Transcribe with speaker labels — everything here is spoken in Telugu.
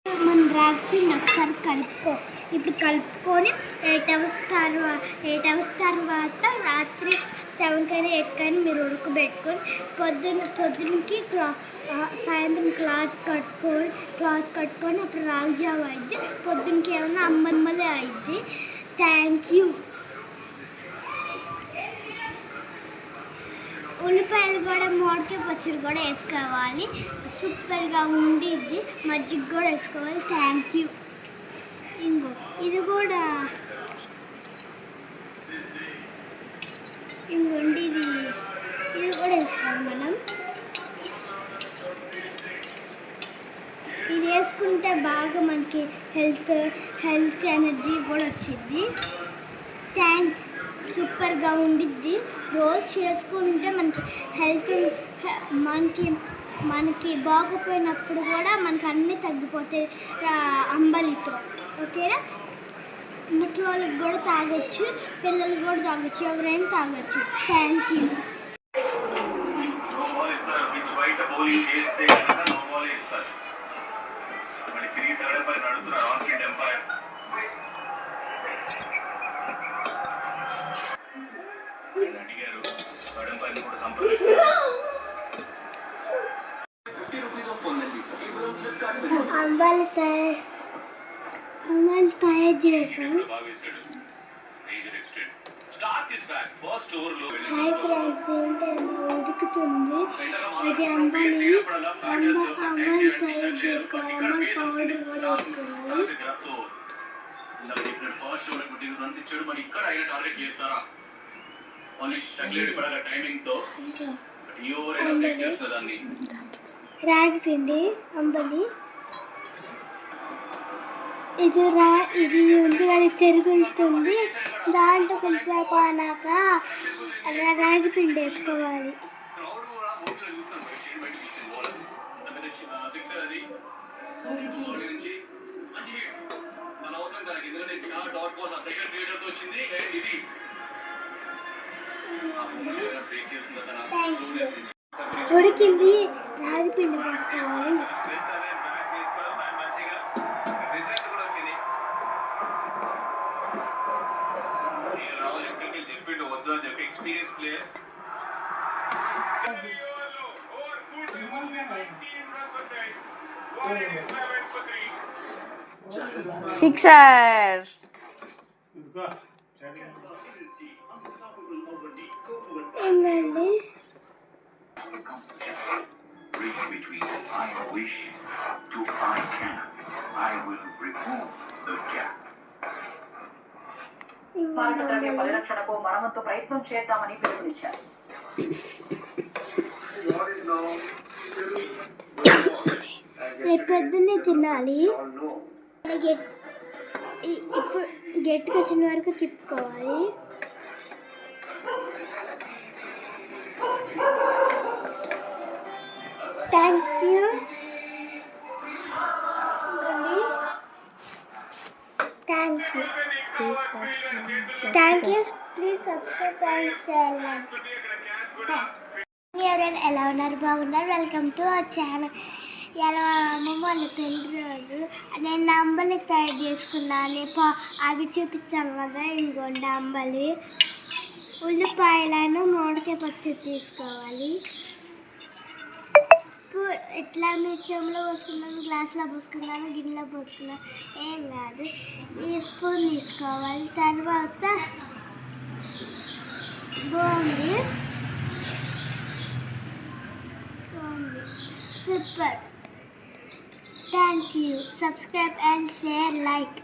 Speaker 1: మన రాగిపిండి ఒకసారి కలుపుకో. ఇప్పుడు కలుపుకొని 8 అవర్స్ తర్వాత రాత్రి 7 కానీ 8 కానీ మీరు ఉడకబెట్టుకొని పొద్దునకి సాయంత్రం క్లాత్ కట్టుకొని అప్పుడు రాగి జావ అయింది. పొద్దునకి ఏమన్నా అమ్మలే అయింది. Thank you. ఉల్లిపాయలు కూడా మామిడికాయ పచ్చడి కూడా వేసుకోవాలి. సూపర్గా ఉండిద్ది. మజ్జిగ కూడా వేసుకోవాలి. Thank you. ఇంకో ఇది కూడా ఇంకోండి ఇది కూడా వేసుకోవాలి మనం. ఇది వేసుకుంటే బాగా మనకి హెల్త్ ఎనర్జీ కూడా వచ్చింది. సూపర్గా ఉండిద్ది. రోజు చేసుకుంటే మనకి హెల్త్ మనకి బాగోపోయినప్పుడు కూడా మనకి అన్నీ తగ్గిపోతాయి అంబలితో. ఓకేనా? ముసలి వాళ్ళకి కూడా తాగొచ్చు, పిల్లలకి కూడా తాగొచ్చు, ఎవరైనా తాగొచ్చు. Thank you. అంబాలి తయారు చేసాం. హాయ్ ఫ్రెండ్స్, ఏంటంటే ఉడుకుతుంది. అది అంబాలి తయారు చేసుకోవాలి. అంబాలి పౌడర్ కూడా వేసుకోవాలి. రాగి పిండి అంబలి ఇది ఉంది అది తిరుగుతుంది. దాంట్లో కొంచెంసేపు అన్నాక రాగి పిండి వేసుకోవాలి. ఉడికింది. రాగి పిండి వేసుకోవాలి.
Speaker 2: సిక్సర్.
Speaker 1: ఏంటండి
Speaker 3: పారితద్రవ్య పరిరక్షణకు మనవంతు ప్రయత్నం చేద్దామని పిలుపునిచ్చారు.
Speaker 1: రేపు పొద్దున్నే తినాలి. ఇప్పుడు గట్టిగా వచ్చిన వరకు తిప్పుకోవాలి. Thank you. Please subscribe and share. ఎలా ఉన్నారు? బాగున్నారు? Welcome to our channel. ఎలా అమ్మమ్మ వాళ్ళ పెళ్లి రోజు నేను అంబలి తయారు చేసుకున్నాను. అది చూపించాను కదా. ఇంకోండి అంబలి. ఉల్లిపాయలను మామిడికాయ పచ్చడి తీసుకోవాలి. ఇట్లా మీరు చెంబులో పోసుకున్నాను, గ్లాసులో పోసుకున్నాను, గిన్నెలో పోసుకున్నాను, ఏం కాదు. ఈ స్పూన్ తీసుకోవాలి. తర్వాత బాగుంది. Super. Thank you. Subscribe and share, like.